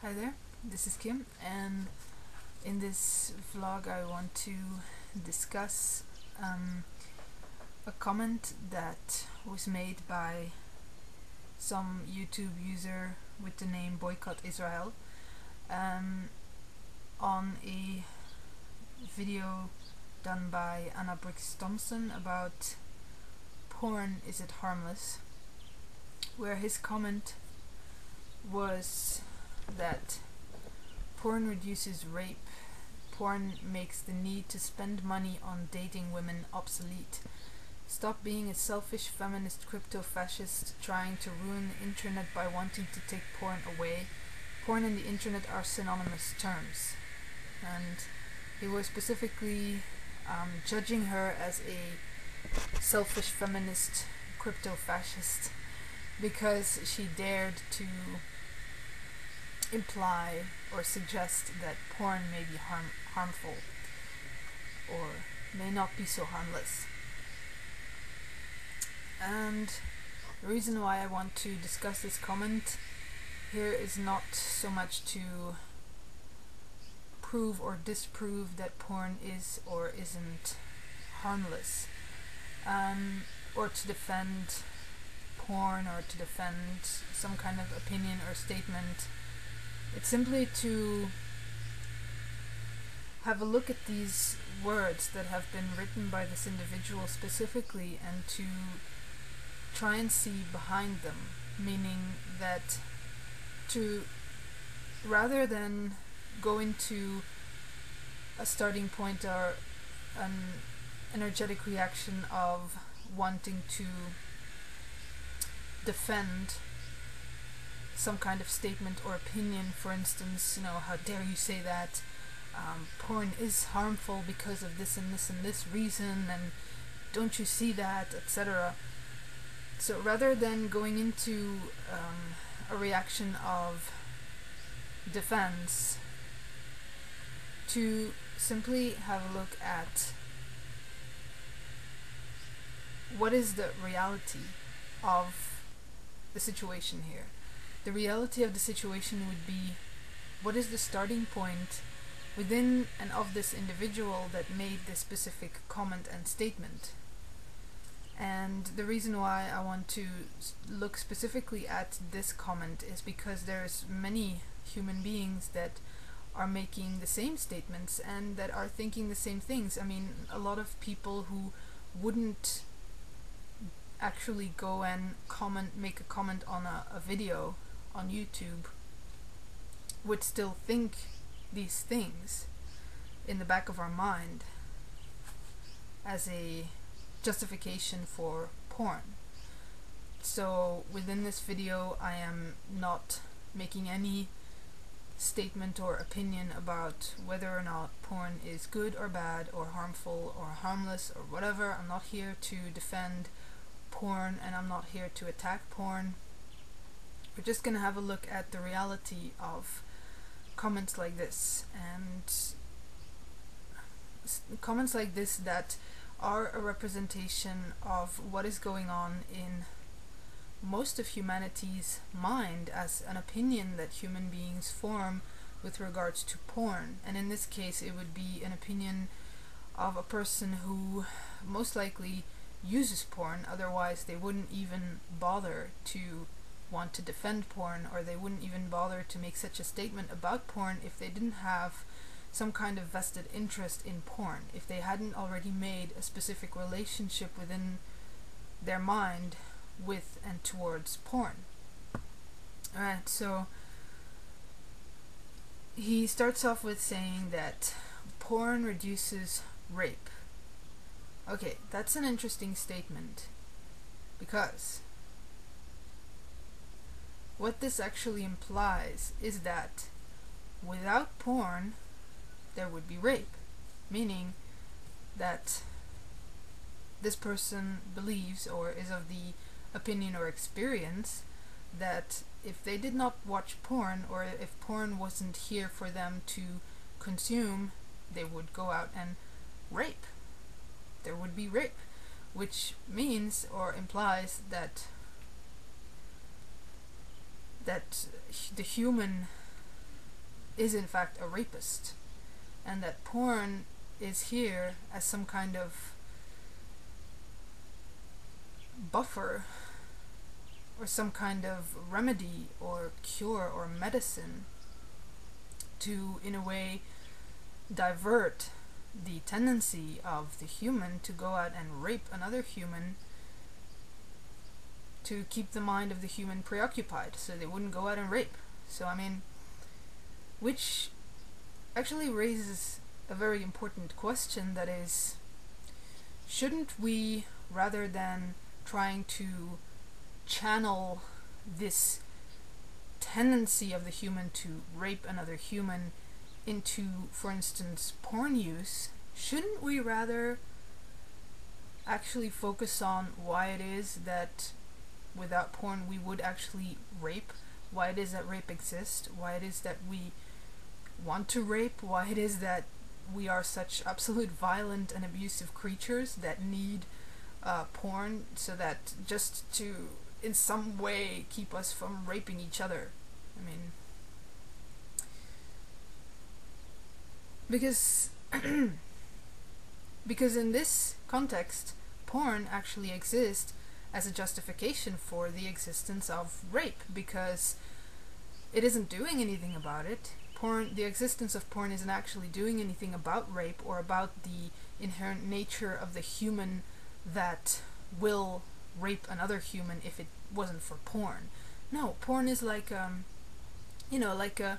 Hi there, this is Kim, and in this vlog I want to discuss a comment that was made by some YouTube user with the name Boycott Israel on a video done by Anna Briggs Thompson about porn, is it harmless? Where his comment was that porn reduces rape, porn makes the need to spend money on dating women obsolete. Stop being a selfish feminist crypto-fascist trying to ruin the internet by wanting to take porn away. Porn and the internet are synonymous terms. And he was specifically judging her as a selfish feminist crypto-fascist because she dared to imply or suggest that porn may be harmful or may not be so harmless. And the reason why I want to discuss this comment here is not so much to prove or disprove that porn is or isn't harmless, or to defend porn or to defend some kind of opinion or statement. It's simply to have a look at these words that have been written by this individual specifically and to try and see behind them, meaning that to, rather than go into a starting point or an energetic reaction of wanting to defend some kind of statement or opinion, for instance, how dare you say that porn is harmful because of this and this and this reason, and don't you see that, etc. So rather than going into a reaction of defense, to simply have a look at what is the reality of the situation here. The reality of the situation would be, what is the starting point within and of this individual that made this specific comment and statement? And the reason why I want to look specifically at this comment is because there's many human beings that are making the same statements and that are thinking the same things. I mean, a lot of people who wouldn't actually go and make a comment on a video on YouTube would still think these things in the back of our mind as a justification for porn. So within this video I am not making any statement or opinion about whether or not porn is good or bad or harmful or harmless or whatever. I'm not here to defend porn and I'm not here to attack porn. We're just gonna have a look at the reality of comments like this, and comments like this that are a representation of what is going on in most of humanity's mind as an opinion that human beings form with regards to porn. And in this case it would be an opinion of a person who most likely uses porn, otherwise they wouldn't even bother to want to defend porn, or they wouldn't even bother to make such a statement about porn if they didn't have some kind of vested interest in porn, if they hadn't already made a specific relationship within their mind with and towards porn. Alright, so he starts off with saying that porn reduces rape. Okay, that's an interesting statement, because what this actually implies is that without porn there would be rape, meaning that this person believes or is of the opinion or experience that if they did not watch porn, or if porn wasn't here for them to consume, they would go out and rape. There would be rape, which means or implies that the human is in fact a rapist, and that porn is here as some kind of buffer or some kind of remedy or cure or medicine to, in a way, divert the tendency of the human to go out and rape another human, to keep the mind of the human preoccupied so they wouldn't go out and rape. So, I mean, which actually raises a very important question, that is, shouldn't we, rather than trying to channel this tendency of the human to rape another human into, for instance, porn use, shouldn't we rather actually focus on why it is that without porn we would actually rape, why it is that rape exists, why it is that we want to rape, why it is that we are such absolute violent and abusive creatures that need porn, so that just to in some way keep us from raping each other. I mean, because because in this context, porn actually exists as a justification for the existence of rape, because it isn't doing anything about it. The existence of porn isn't actually doing anything about rape or about the inherent nature of the human that will rape another human if it wasn't for porn. No, porn is like like a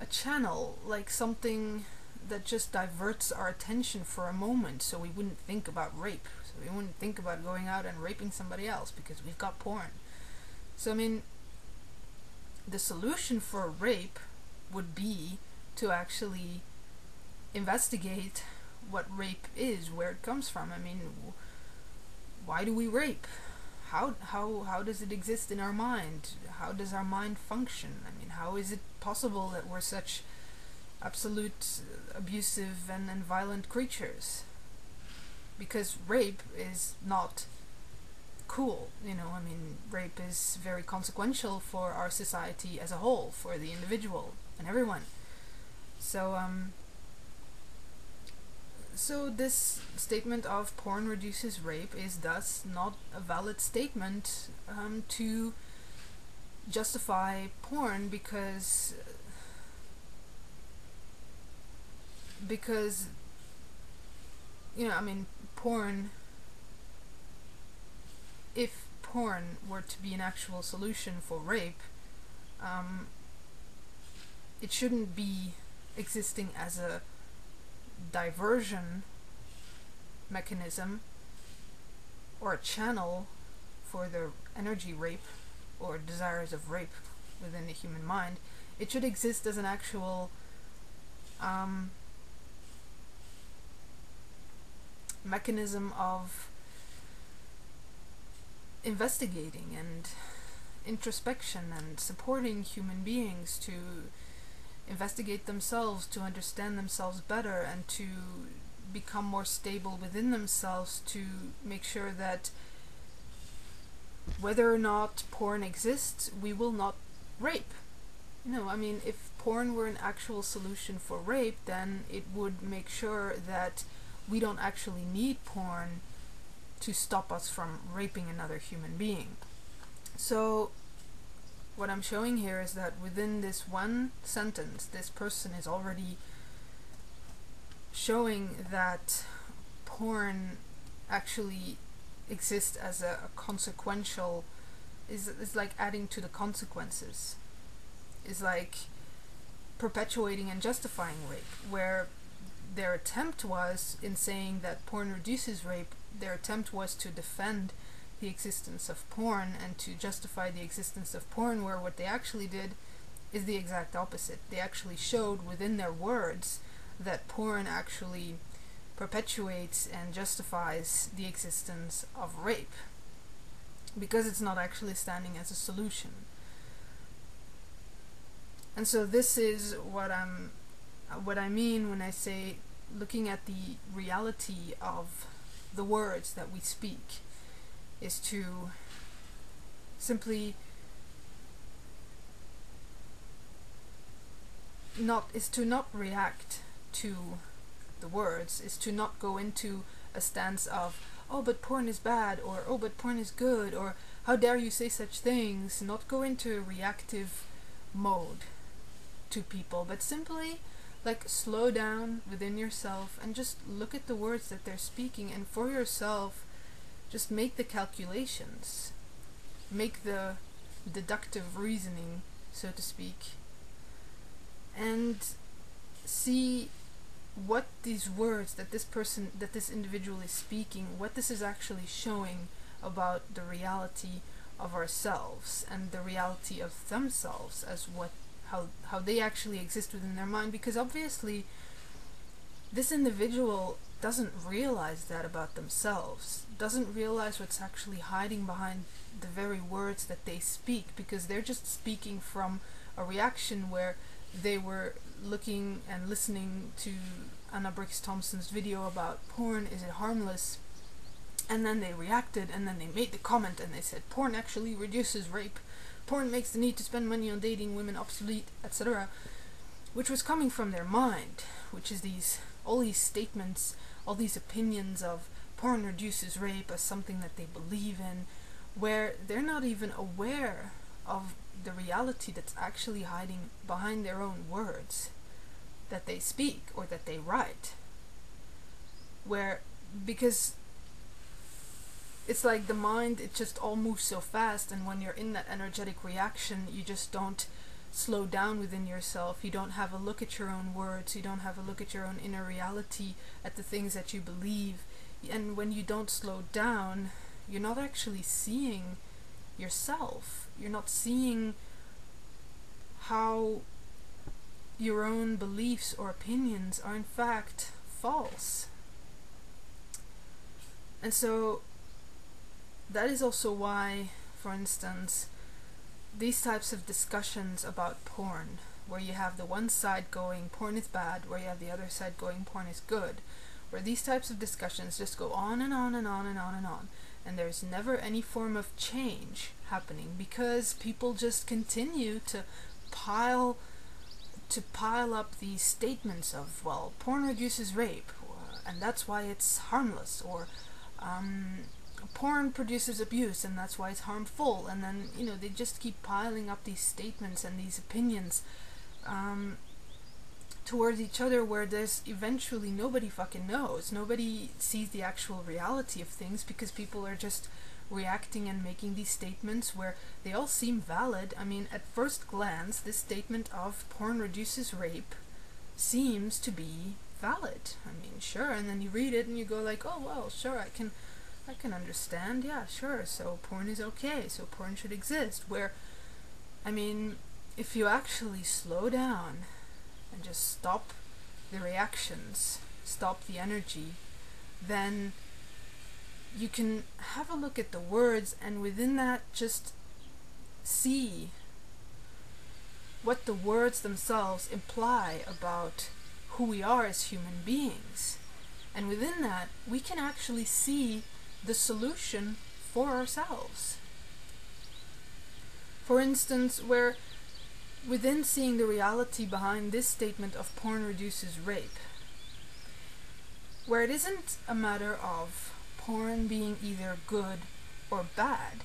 channel, like something that just diverts our attention for a moment, so we wouldn't think about rape, so we wouldn't think about going out and raping somebody else because we've got porn. So, I mean, the solution for rape would be to actually investigate what rape is, where it comes from. I mean, why do we rape? How does it exist in our mind? How does our mind function? I mean, how is it possible that we're such absolute abusive and violent creatures? Because rape is not cool, I mean, rape is very consequential for our society as a whole, for the individual and everyone. So, so this statement of porn reduces rape is thus not a valid statement to justify porn, because I mean, porn, if porn were to be an actual solution for rape, it shouldn't be existing as a diversion mechanism or a channel for the energy rape or desires of rape within the human mind. It should exist as an actual mechanism of investigating and introspection and supporting human beings to investigate themselves, to understand themselves better, and to become more stable within themselves, to make sure that whether or not porn exists, we will not rape. I mean, if porn were an actual solution for rape, then it would make sure that we don't actually need porn to stop us from raping another human being. So what I'm showing here is that within this one sentence, this person is already showing that porn actually exists as a consequential, is like adding to the consequences, is like perpetuating and justifying rape, where their attempt was, in saying that porn reduces rape, their attempt was to defend the existence of porn and to justify the existence of porn, where what they actually did is the exact opposite. They actually showed within their words that porn actually perpetuates and justifies the existence of rape, because it's not actually standing as a solution. And so this is what I mean when I say looking at the reality of the words that we speak, is to simply not react to the words, is to not go into a stance of, oh but porn is bad, or oh but porn is good, or how dare you say such things. Not go into a reactive mode to people, but simply like slow down within yourself and just look at the words that they're speaking, and for yourself just make the calculations, make the deductive reasoning, so to speak, and see what these words that this individual is speaking, what this is actually showing about the reality of ourselves and the reality of themselves, as how they actually exist within their mind. Because obviously this individual doesn't realize that about themselves, doesn't realize what's actually hiding behind the very words that they speak, because they're just speaking from a reaction where they were looking and listening to Anna Briggs Thompson's video about porn, is it harmless? And then they reacted, and then they made the comment and they said porn actually reduces rape, porn makes the need to spend money on dating women obsolete, etc. Which was coming from their mind, which is all these statements, all these opinions of porn reduces rape as something that they believe in, where they're not even aware of the reality that's actually hiding behind their own words that they speak or that they write. Because it's like the mind, it just all moves so fast, and when you're in that energetic reaction, you just don't slow down within yourself. You don't have a look at your own words, you don't have a look at your own inner reality, at the things that you believe. And when you don't slow down, you're not actually seeing yourself. You're not seeing how your own beliefs or opinions are in fact false. And so that is also why, for instance, these types of discussions about porn, where you have the one side going porn is bad, where you have the other side going porn is good, where these types of discussions just go on and on and on and on and on, and there's never any form of change happening, because people just continue to pile up these statements of, well, porn reduces rape, and that's why it's harmless, or porn produces abuse and that's why it's harmful. And then, they just keep piling up these statements and these opinions towards each other, where there's eventually nobody fucking knows. Nobody sees the actual reality of things, because people are just reacting and making these statements where they all seem valid. I mean, at first glance, this statement of porn reduces rape seems to be valid. I mean, sure, and then you read it and you go like, oh well, sure, I can understand, yeah, sure, so porn is okay, so porn should exist. Where, I mean, if you actually slow down and just stop the reactions, stop the energy, then you can have a look at the words, and within that just see what the words themselves imply about who we are as human beings. And within that, we can actually see the solution for ourselves. For instance, where within seeing the reality behind this statement of porn reduces rape, where it isn't a matter of porn being either good or bad,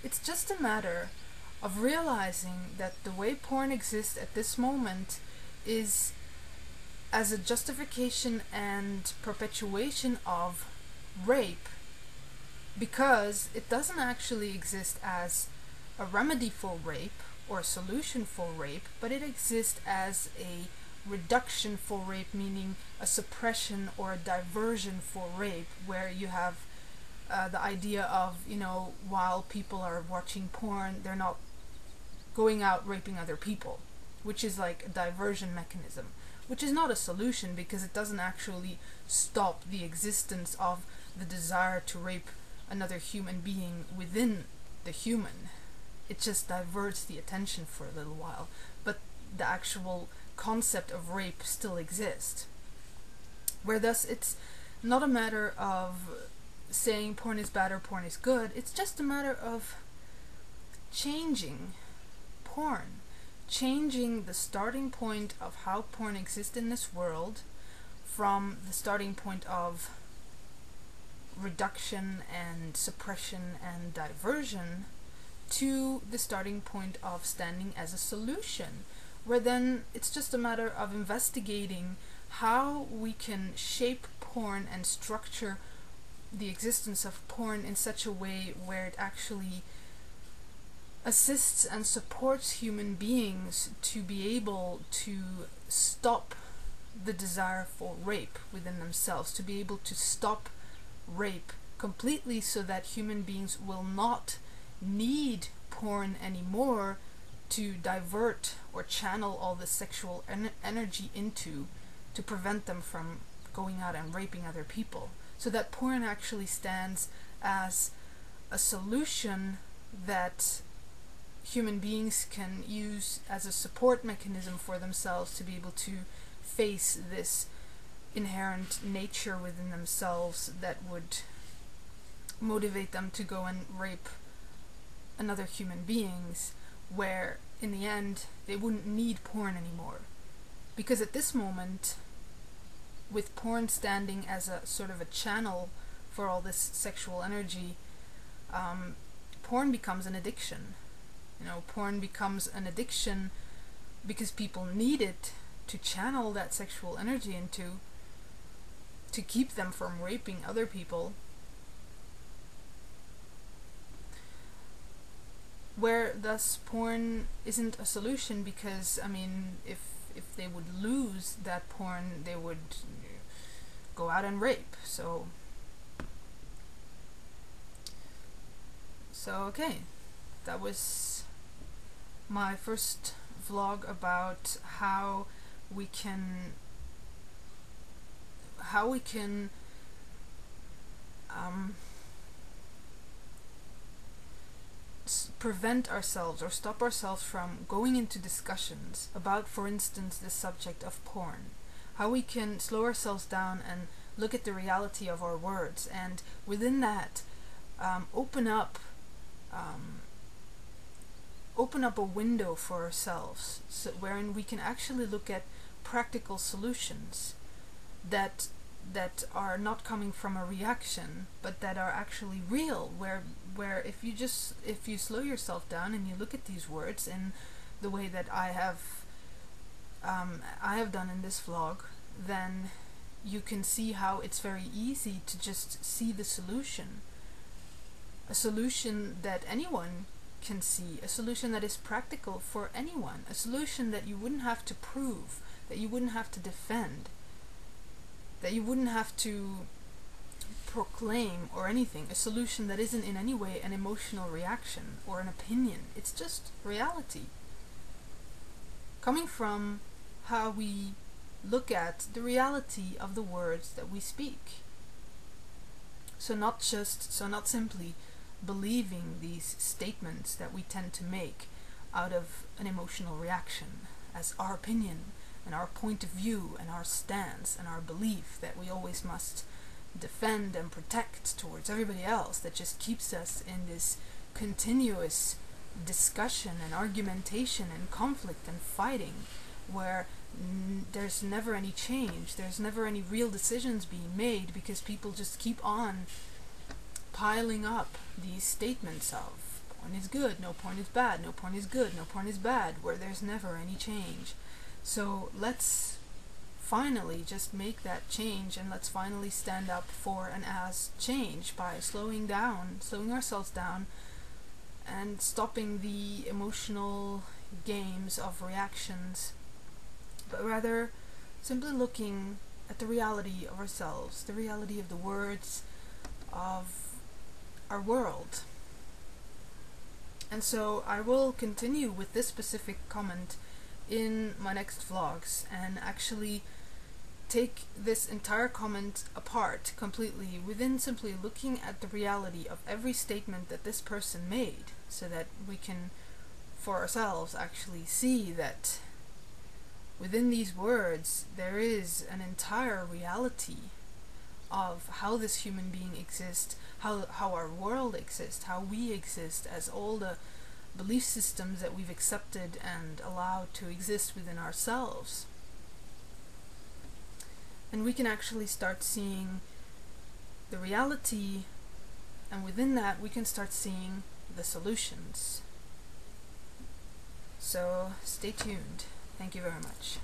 it's just a matter of realizing that the way porn exists at this moment is as a justification and perpetuation of rape, because it doesn't actually exist as a remedy for rape or a solution for rape, but it exists as a reduction for rape, meaning a suppression or a diversion for rape, where you have the idea of, while people are watching porn, they're not going out raping other people, which is like a diversion mechanism, which is not a solution, because it doesn't actually stop the existence of the desire to rape another human being within the human. It just diverts the attention for a little while, but the actual concept of rape still exists. Where thus it's not a matter of saying porn is bad or porn is good, it's just a matter of changing porn, changing the starting point of how porn exists in this world from the starting point of reduction and suppression and diversion to the starting point of standing as a solution, where then it's just a matter of investigating how we can shape porn and structure the existence of porn in such a way where it actually assists and supports human beings to be able to stop the desire for rape within themselves, to be able to stop rape completely, so that human beings will not need porn anymore to divert or channel all the sexual energy into, to prevent them from going out and raping other people. So that porn actually stands as a solution that human beings can use as a support mechanism for themselves to be able to face this inherent nature within themselves that would motivate them to go and rape another human beings, where in the end they wouldn't need porn anymore. Because at this moment, with porn standing as a sort of a channel for all this sexual energy, porn becomes an addiction. You know, porn becomes an addiction because people need it to channel that sexual energy into, to keep them from raping other people. Where thus porn isn't a solution, because I mean, if they would lose that porn, they would go out and rape. So okay, that was my first vlog about how we can prevent ourselves or stop ourselves from going into discussions about, for instance, the subject of porn. How we can slow ourselves down and look at the reality of our words, and within that open up a window for ourselves, so wherein we can actually look at practical solutions that are not coming from a reaction, but that are actually real, where if you slow yourself down and you look at these words in the way that I have done in this vlog, then you can see how it's very easy to just see the solution. A solution that anyone can see, a solution that is practical for anyone, a solution that you wouldn't have to prove, that you wouldn't have to defend, that you wouldn't have to proclaim or anything, a solution that isn't in any way an emotional reaction or an opinion. It's just reality, coming from how we look at the reality of the words that we speak. So not simply believing these statements that we tend to make out of an emotional reaction as our opinion and our point of view and our stance and our belief that we always must defend and protect towards everybody else, that just keeps us in this continuous discussion and argumentation and conflict and fighting, where there's never any change, there's never any real decisions being made, because people just keep on piling up these statements of porn is good, no porn is bad, no porn is good, no porn is bad, where there's never any change. So let's finally just make that change, and let's finally stand up for and as change by slowing ourselves down and stopping the emotional games of reactions, but rather simply looking at the reality of ourselves, the reality of the words of our world. And so I will continue with this specific comment in my next vlogs, and actually take this entire comment apart completely within simply looking at the reality of every statement that this person made, so that we can for ourselves actually see that within these words there is an entire reality of how this human being exists, how our world exists, how we exist as all the belief systems that we've accepted and allowed to exist within ourselves. And we can actually start seeing the reality, and within that we can start seeing the solutions. So stay tuned. Thank you very much.